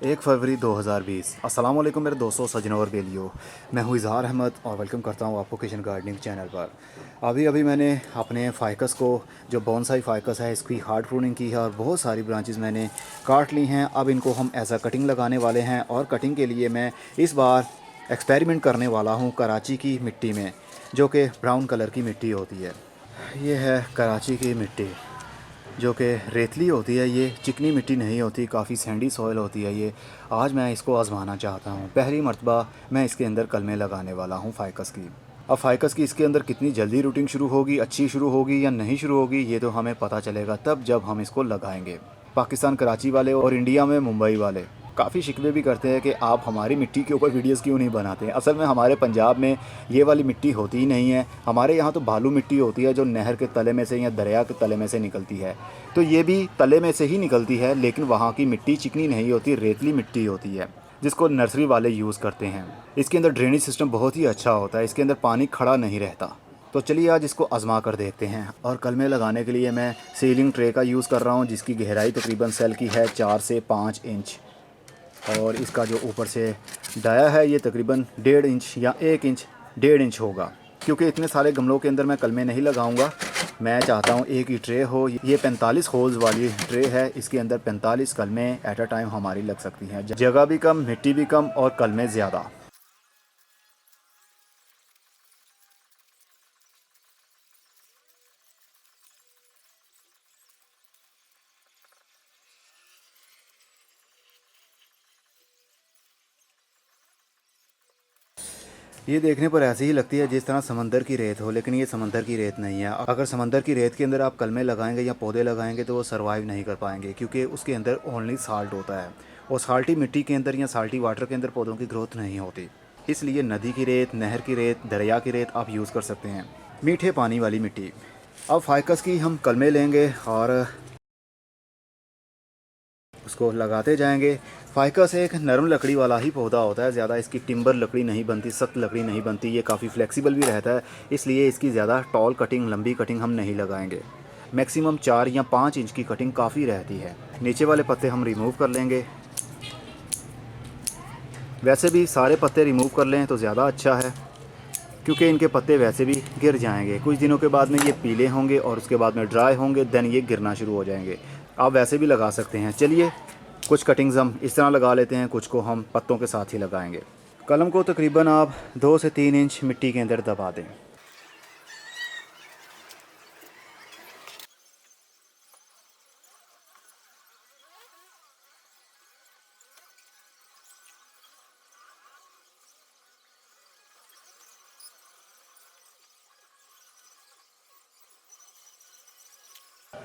1 फरवरी 2020। अस्सलाम वालेकुम मेरे दोस्तों, सजनों और बेलियो। मैं हूँ इज़हार अहमद और वेलकम करता हूँ आपको किचन गार्डनिंग चैनल पर। अभी अभी मैंने अपने फ़ाइकस को, जो बोनसाई फ़ाइकस है, इसकी हार्ड प्रूनिंग की है और बहुत सारी ब्रांचेस मैंने काट ली हैं। अब इनको हम ऐसा कटिंग लगाने वाले हैं और कटिंग के लिए मैं इस बार एक्सपेरिमेंट करने वाला हूँ कराची की मिट्टी में, जो कि ब्राउन कलर की मिट्टी होती है। ये है कराची की मिट्टी, जो कि रेतली होती है। ये चिकनी मिट्टी नहीं होती, काफ़ी सैंडी सॉइल होती है ये। आज मैं इसको आजमाना चाहता हूँ। पहली मर्तबा मैं इसके अंदर कलमें लगाने वाला हूँ फ़ाइकस की। अब फ़ाइकस की इसके अंदर कितनी जल्दी रूटिंग शुरू होगी, अच्छी शुरू होगी या नहीं शुरू होगी, ये तो हमें पता चलेगा तब जब हम इसको लगाएंगे। पाकिस्तान कराची वाले और इंडिया में मुंबई वाले काफ़ी शिकवे भी करते हैं कि आप हमारी मिट्टी के ऊपर वीडियोस क्यों नहीं बनाते हैं। असल में हमारे पंजाब में ये वाली मिट्टी होती ही नहीं है। हमारे यहाँ तो बालू मिट्टी होती है, जो नहर के तले में से या दरिया के तले में से निकलती है। तो ये भी तले में से ही निकलती है, लेकिन वहाँ की मिट्टी चिकनी नहीं होती, रेतली मिट्टी होती है, जिसको नर्सरी वाले यूज़ करते हैं। इसके अंदर ड्रेनेज सिस्टम बहुत ही अच्छा होता है, इसके अंदर पानी खड़ा नहीं रहता। तो चलिए आज इसको आजमा कर देखते हैं। और कलमे लगाने के लिए मैं सीलिंग ट्रे का यूज़ कर रहा हूँ, जिसकी गहराई तकरीबन सेल की है 4 से 5 इंच। और इसका जो ऊपर से डाया है ये तकरीबन 1.5 इंच या 1 इंच, 1.5 इंच होगा। क्योंकि इतने सारे गमलों के अंदर मैं कलमे नहीं लगाऊंगा, मैं चाहता हूँ एक ही ट्रे हो। ये 45 होल्स वाली ट्रे है, इसके अंदर 45 कलमे एट अ टाइम हमारी लग सकती हैं। जगह भी कम, मिट्टी भी कम और कलमे ज़्यादा। ये देखने पर ऐसी ही लगती है जिस तरह समंदर की रेत हो, लेकिन ये समंदर की रेत नहीं है। अगर समंदर की रेत के अंदर आप कलमे लगाएंगे या पौधे लगाएंगे तो वो सरवाइव नहीं कर पाएंगे, क्योंकि उसके अंदर ओनली साल्ट होता है और साल्टी मिट्टी के अंदर या साल्टी वाटर के अंदर पौधों की ग्रोथ नहीं होती। इसलिए नदी की रेत, नहर की रेत, दरिया की रेत आप यूज़ कर सकते हैं, मीठे पानी वाली मिट्टी। अब फाइकस की हम कलमे लेंगे और उसको लगाते जाएंगे। फाइकस एक नरम लकड़ी वाला ही पौधा होता है, ज़्यादा इसकी टिम्बर लकड़ी नहीं बनती, सख्त लकड़ी नहीं बनती। ये काफ़ी फ्लेक्सिबल भी रहता है, इसलिए इसकी ज़्यादा टॉल कटिंग, लंबी कटिंग हम नहीं लगाएंगे। मैक्सिमम 4 या 5 इंच की कटिंग काफ़ी रहती है। नीचे वाले पत्ते हम रिमूव कर लेंगे। वैसे भी सारे पत्ते रिमूव कर लें तो ज़्यादा अच्छा है, क्योंकि इनके पत्ते वैसे भी गिर जाएंगे। कुछ दिनों के बाद में ये पीले होंगे और उसके बाद में ड्राई होंगे, देन ये गिरना शुरू हो जाएंगे। आप वैसे भी लगा सकते हैं। चलिए कुछ कटिंग्स हम इस तरह लगा लेते हैं, कुछ को हम पत्तों के साथ ही लगाएंगे। कलम को तकरीबन आप 2 से 3 इंच मिट्टी के अंदर दबा दें।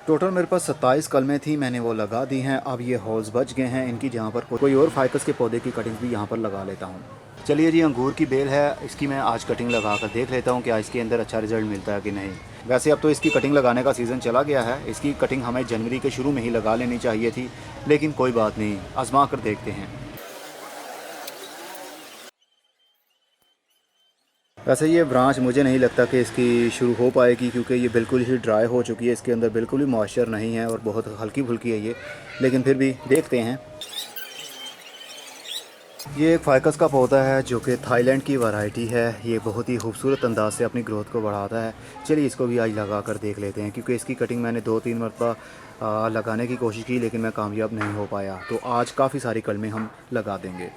टोटल मेरे पास 27 कलमें थी, मैंने वो लगा दी हैं। अब ये होल्स बच गए हैं इनकी, जहाँ पर कोई और फाइकस के पौधे की कटिंग भी यहाँ पर लगा लेता हूँ। चलिए जी, अंगूर की बेल है, इसकी मैं आज कटिंग लगा कर देख लेता हूँ क्या इसके अंदर अच्छा रिजल्ट मिलता है कि नहीं। वैसे अब तो इसकी कटिंग लगाने का सीज़न चला गया है, इसकी कटिंग हमें जनवरी के शुरू में ही लगा लेनी चाहिए थी, लेकिन कोई बात नहीं, आजमा कर देखते हैं। वैसे ये ब्रांच मुझे नहीं लगता कि इसकी शुरू हो पाएगी, क्योंकि ये बिल्कुल ही ड्राई हो चुकी है, इसके अंदर बिल्कुल भी मॉइस्चर नहीं है और बहुत हल्की फुल्की है ये। लेकिन फिर भी देखते हैं। ये एक फाइकस का पौधा है जो कि थाईलैंड की वैरायटी है। ये बहुत ही खूबसूरत अंदाज से अपनी ग्रोथ को बढ़ाता है। चलिए इसको भी आज लगा कर देख लेते हैं, क्योंकि इसकी कटिंग मैंने 2-3 मरतबा लगाने की कोशिश की, लेकिन मैं कामयाब नहीं हो पाया। तो आज काफ़ी सारी कलमें हम लगा देंगे।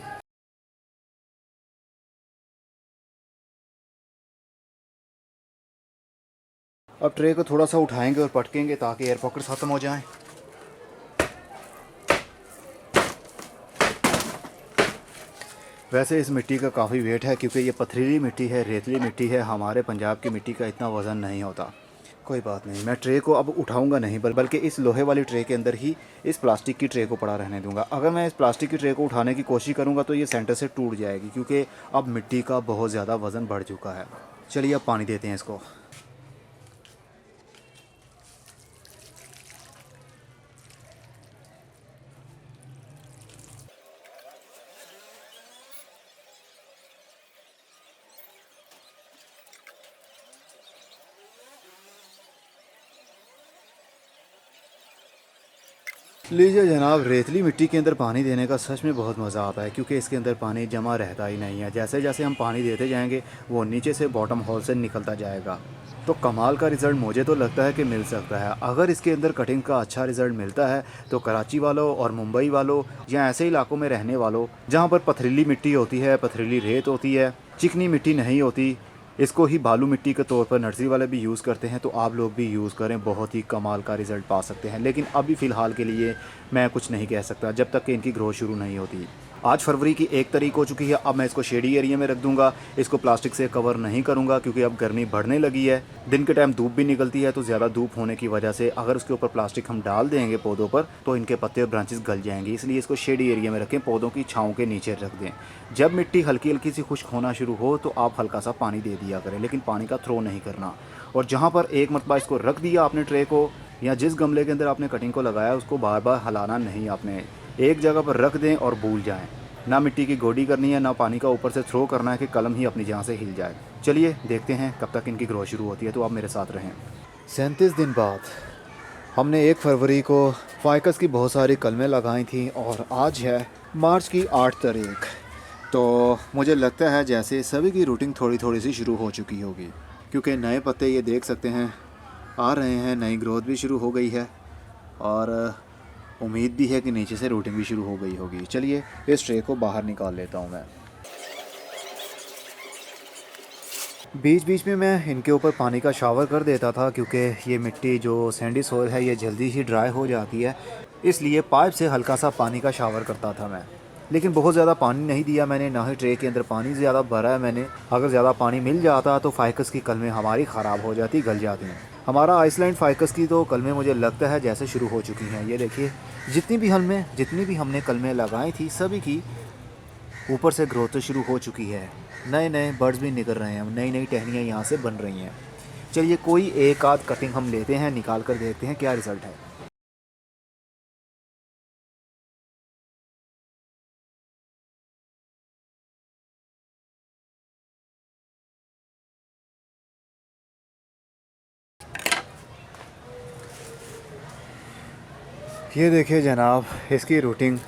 अब ट्रे को थोड़ा सा उठाएंगे और पटकेंगे ताकि एयर पॉकेट्स ख़त्म हो जाएं। वैसे इस मिट्टी का काफ़ी वेट है, क्योंकि ये पथरीली मिट्टी है, रेतली मिट्टी है। हमारे पंजाब की मिट्टी का इतना वज़न नहीं होता। कोई बात नहीं, मैं ट्रे को अब उठाऊंगा नहीं, बल्कि इस लोहे वाली ट्रे के अंदर ही इस प्लास्टिक की ट्रे को पड़ा रहने दूंगा। अगर मैं इस प्लास्टिक की ट्रे को उठाने की कोशिश करूंगा तो ये सेंटर से टूट जाएगी, क्योंकि अब मिट्टी का बहुत ज़्यादा वज़न बढ़ चुका है। चलिए अब पानी देते हैं इसको। लीजिए जनाब, रेतली मिट्टी के अंदर पानी देने का सच में बहुत मज़ा आता है, क्योंकि इसके अंदर पानी जमा रहता ही नहीं है। जैसे जैसे हम पानी देते जाएंगे वो नीचे से बॉटम होल से निकलता जाएगा। तो कमाल का रिज़ल्ट मुझे तो लगता है कि मिल सकता है। अगर इसके अंदर कटिंग का अच्छा रिज़ल्ट मिलता है तो कराची वालों और मुंबई वालों या ऐसे इलाकों में रहने वालों जहाँ पर पथरीली मिट्टी होती है, पथरीली रेत होती है, चिकनी मिट्टी नहीं होती, इसको ही बालू मिट्टी के तौर पर नर्सरी वाले भी यूज़ करते हैं, तो आप लोग भी यूज़ करें, बहुत ही कमाल का रिज़ल्ट पा सकते हैं। लेकिन अभी फ़िलहाल के लिए मैं कुछ नहीं कह सकता जब तक कि इनकी ग्रोथ शुरू नहीं होती। आज फरवरी की 1 तारीख हो चुकी है। अब मैं इसको शेडी एरिया में रख दूंगा, इसको प्लास्टिक से कवर नहीं करूंगा, क्योंकि अब गर्मी बढ़ने लगी है। दिन के टाइम धूप भी निकलती है, तो ज़्यादा धूप होने की वजह से अगर उसके ऊपर प्लास्टिक हम डाल देंगे पौधों पर तो इनके पत्ते और ब्रांचेस गल जाएंगे। इसलिए इसको शेडी एरिया में रखें, पौधों की छाँव के नीचे रख दें। जब मिट्टी हल्की हल्की सी खुश्क होना शुरू हो तो आप हल्का सा पानी दे दिया करें, लेकिन पानी का थ्रो नहीं करना। और जहाँ पर एक मरतबा इसको रख दिया आपने ट्रे को, या जिस गमले के अंदर आपने कटिंग को लगाया उसको बार बार हिलाना नहीं, आपने एक जगह पर रख दें और भूल जाएं। ना मिट्टी की गोडी करनी है, ना पानी का ऊपर से थ्रो करना है कि कलम ही अपनी जगह से हिल जाए। चलिए देखते हैं कब तक इनकी ग्रोथ शुरू होती है, तो आप मेरे साथ रहें। 37 दिन बाद हमने 1 फरवरी को फाइकस की बहुत सारी कलमें लगाई थी और आज है मार्च की 8 तारीख। तो मुझे लगता है जैसे सभी की रूटीन थोड़ी थोड़ी सी शुरू हो चुकी होगी, क्योंकि नए पत्ते ये देख सकते हैं आ रहे हैं, नई ग्रोथ भी शुरू हो गई है और उम्मीद भी है कि नीचे से रूटिंग भी शुरू हो गई होगी। चलिए इस ट्रे को बाहर निकाल लेता हूँ मैं। बीच बीच में मैं इनके ऊपर पानी का शावर कर देता था, क्योंकि ये मिट्टी जो सैंडी सॉइल है ये जल्दी ही ड्राई हो जाती है, इसलिए पाइप से हल्का सा पानी का शावर करता था मैं। लेकिन बहुत ज़्यादा पानी नहीं दिया मैंने, ना ही ट्रे के अंदर पानी ज़्यादा भरा है मैंने। अगर ज़्यादा पानी मिल जाता तो फाइकस की कलमें हमारी ख़राब हो जाती, गल जाती हैं। हमारा आइसलैंड फाइकस की तो कलमें मुझे लगता है जैसे शुरू हो चुकी हैं। ये देखिए, जितनी भी हमने कलमें लगाई थी सभी की ऊपर से ग्रोथ तो शुरू हो चुकी है। नए नए बर्ड्स भी निकल रहे हैं, नई नई टहनियाँ यहाँ से बन रही हैं। चलिए कोई एक आध कटिंग हम लेते हैं, निकाल कर देखते हैं क्या रिज़ल्ट है। ये देखिए जनाब, इसकी रूटिंग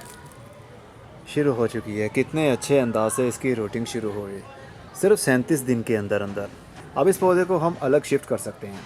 शुरू हो चुकी है। कितने अच्छे अंदाज से इसकी रूटिंग शुरू हो गई, सिर्फ 37 दिन के अंदर अंदर। अब इस पौधे को हम अलग शिफ्ट कर सकते हैं।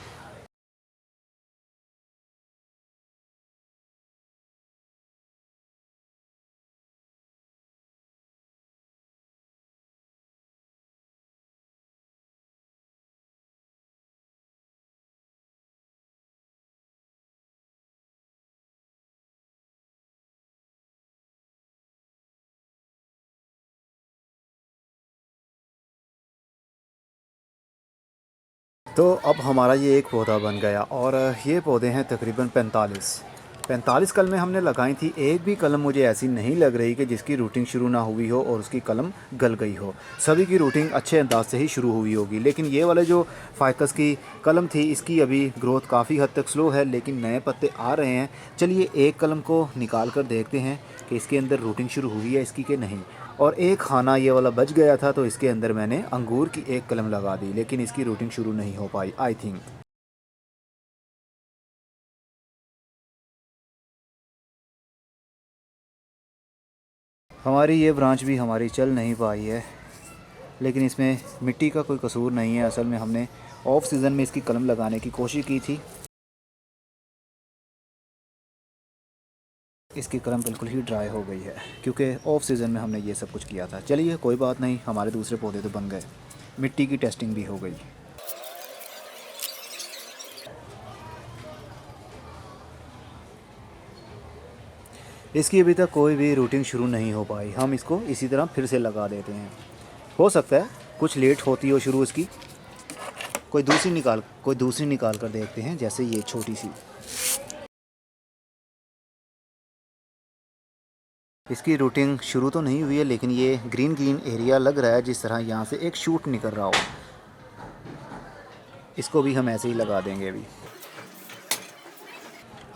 तो अब हमारा ये एक पौधा बन गया और ये पौधे हैं तकरीबन 45 कलमें हमने लगाई थी। एक भी कलम मुझे ऐसी नहीं लग रही कि जिसकी रूटिंग शुरू ना हुई हो और उसकी कलम गल गई हो। सभी की रूटिंग अच्छे अंदाज से ही शुरू हुई होगी। लेकिन ये वाले जो फाइकस की कलम थी इसकी अभी ग्रोथ काफ़ी हद तक स्लो है, लेकिन नए पत्ते आ रहे हैं। चलिए एक कलम को निकाल कर देखते हैं कि इसके अंदर रूटिंग शुरू हुई है इसकी कि नहीं। और एक खाना ये वाला बच गया था, तो इसके अंदर मैंने अंगूर की एक कलम लगा दी, लेकिन इसकी रूटिंग शुरू नहीं हो पाई आई थिंक। हमारी ये ब्रांच भी हमारी चल नहीं पाई है, लेकिन इसमें मिट्टी का कोई कसूर नहीं है। असल में हमने ऑफ सीज़न में इसकी कलम लगाने की कोशिश की थी। इसकी कलम बिल्कुल ही ड्राई हो गई है, क्योंकि ऑफ सीज़न में हमने ये सब कुछ किया था। चलिए कोई बात नहीं, हमारे दूसरे पौधे तो बन गए, मिट्टी की टेस्टिंग भी हो गई। इसकी अभी तक कोई भी रूटिंग शुरू नहीं हो पाई। हम इसको इसी तरह फिर से लगा देते हैं। हो सकता है कुछ लेट होती हो शुरू इसकी। कोई दूसरी निकाल कर देखते हैं, जैसे ये छोटी सी। इसकी रूटिंग शुरू तो नहीं हुई है, लेकिन ये ग्रीन ग्रीन एरिया लग रहा है, जिस तरह यहाँ से एक शूट निकल रहा हो। इसको भी हम ऐसे ही लगा देंगे अभी।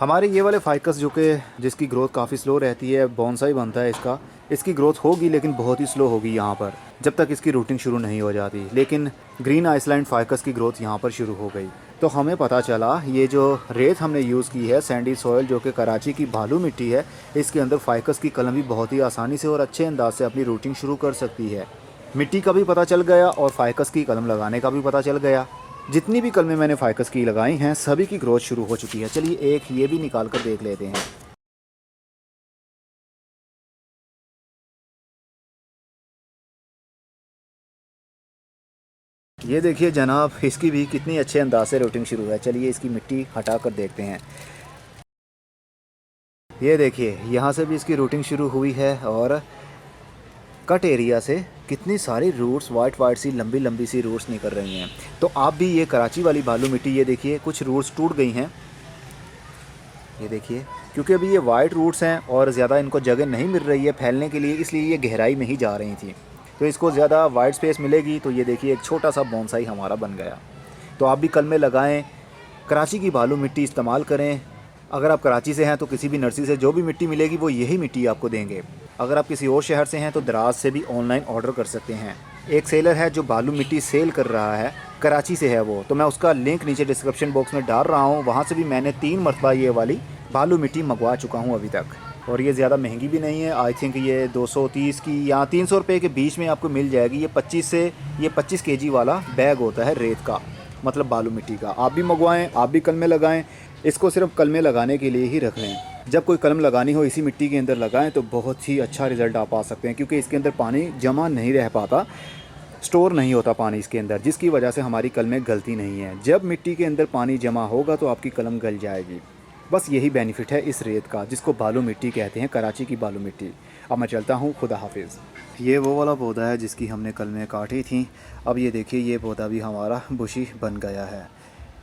हमारे ये वाले फाइकस जो कि जिसकी ग्रोथ काफ़ी स्लो रहती है, बोनसाई बनता है इसका, इसकी ग्रोथ होगी लेकिन बहुत ही स्लो होगी यहाँ पर, जब तक इसकी रूटिंग शुरू नहीं हो जाती। लेकिन ग्रीन आइसलैंड फाइकस की ग्रोथ यहाँ पर शुरू हो गई। तो हमें पता चला ये जो रेत हमने यूज़ की है सैंडी सॉयल, जो कि कराची की बालू मिट्टी है, इसके अंदर फाइकस की कलम भी बहुत ही आसानी से और अच्छे अंदाज से अपनी रूटिंग शुरू कर सकती है। मिट्टी का भी पता चल गया और फाइकस की कलम लगाने का भी पता चल गया। जितनी भी कलमें मैंने फाइकस की लगाई हैं सभी की ग्रोथ शुरू हो चुकी है। चलिए एक ये भी निकाल कर देख लेते हैं। ये देखिए जनाब, इसकी भी कितनी अच्छे अंदाज से रूटिंग शुरू है। चलिए इसकी मिट्टी हटा कर देखते हैं। ये देखिए यहाँ से भी इसकी रूटिंग शुरू हुई है और कट एरिया से कितनी सारी रूट्स वाइट वाइट सी लंबी लंबी सी रूट्स निकल रही हैं। तो आप भी ये कराची वाली बालू मिट्टी, ये देखिए कुछ रूट्स टूट गई हैं, ये देखिए, क्योंकि अभी ये वाइट रूट्स हैं और ज़्यादा इनको जगह नहीं मिल रही है फैलने के लिए, इसलिए ये गहराई में ही जा रही थी। तो इसको ज़्यादा वाइट स्पेस मिलेगी तो ये देखिए एक छोटा सा बोनसाई हमारा बन गया। तो आप भी कलमें लगाएं, कराची की बालू मिट्टी इस्तेमाल करें। अगर आप कराची से हैं तो किसी भी नर्सरी से जो भी मिट्टी मिलेगी वो यही मिट्टी आपको देंगे। अगर आप किसी और शहर से हैं तो दराज से भी ऑनलाइन ऑर्डर कर सकते हैं। एक सेलर है जो बालू मिट्टी सेल कर रहा है, कराची से है वो, तो मैं उसका लिंक नीचे डिस्क्रिप्शन बॉक्स में डाल रहा हूँ। वहाँ से भी मैंने 3 मरतबा ये वाली बालू मिट्टी मंगवा चुका हूँ अभी तक, और ये ज़्यादा महंगी भी नहीं है। आई थिंक ये 230 की या 300 रुपये के बीच में आपको मिल जाएगी। ये 25 केजी वाला बैग होता है रेत का, मतलब बालू मिट्टी का। आप भी मंगवाएं, आप भी कलमें लगाएं। इसको सिर्फ कलमें लगाने के लिए ही रख लें। जब कोई कलम लगानी हो इसी मिट्टी के अंदर लगाएं तो बहुत ही अच्छा रिज़ल्ट आप पा सकते हैं, क्योंकि इसके अंदर पानी जमा नहीं रह पाता, स्टोर नहीं होता पानी इसके अंदर, जिसकी वजह से हमारी कलमें गलती नहीं है। जब मिट्टी के अंदर पानी जमा होगा तो आपकी कलम गल जाएगी। बस यही बेनिफिट है इस रेत का, जिसको बालू मिट्टी कहते हैं, कराची की बालू मिट्टी। अब मैं चलता हूँ, खुदा हाफिज़। ये वो वाला पौधा है जिसकी हमने कलमें काटी थी। अब ये देखिए ये पौधा भी हमारा बुशी बन गया है,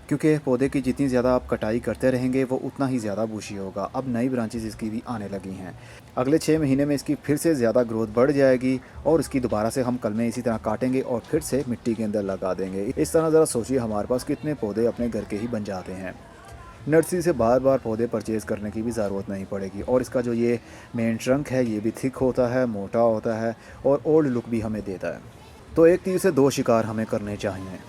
क्योंकि पौधे की जितनी ज़्यादा आप कटाई करते रहेंगे वो उतना ही ज़्यादा बुशी होगा। अब नई ब्रांचेस इसकी भी आने लगी हैं। अगले 6 महीने में इसकी फिर से ज़्यादा ग्रोथ बढ़ जाएगी और इसकी दोबारा से हम कलमें इसी तरह काटेंगे और फिर से मिट्टी के अंदर लगा देंगे। इस तरह ज़रा सोचिए, हमारे पास कितने पौधे अपने घर के ही बन जाते हैं। नर्सरी से बार बार पौधे परचेज़ करने की भी ज़रूरत नहीं पड़ेगी। और इसका जो ये मेन ट्रंक है ये भी थिक होता है, मोटा होता है और ओल्ड लुक भी हमें देता है। तो एक तीर से 2 शिकार हमें करने चाहिए।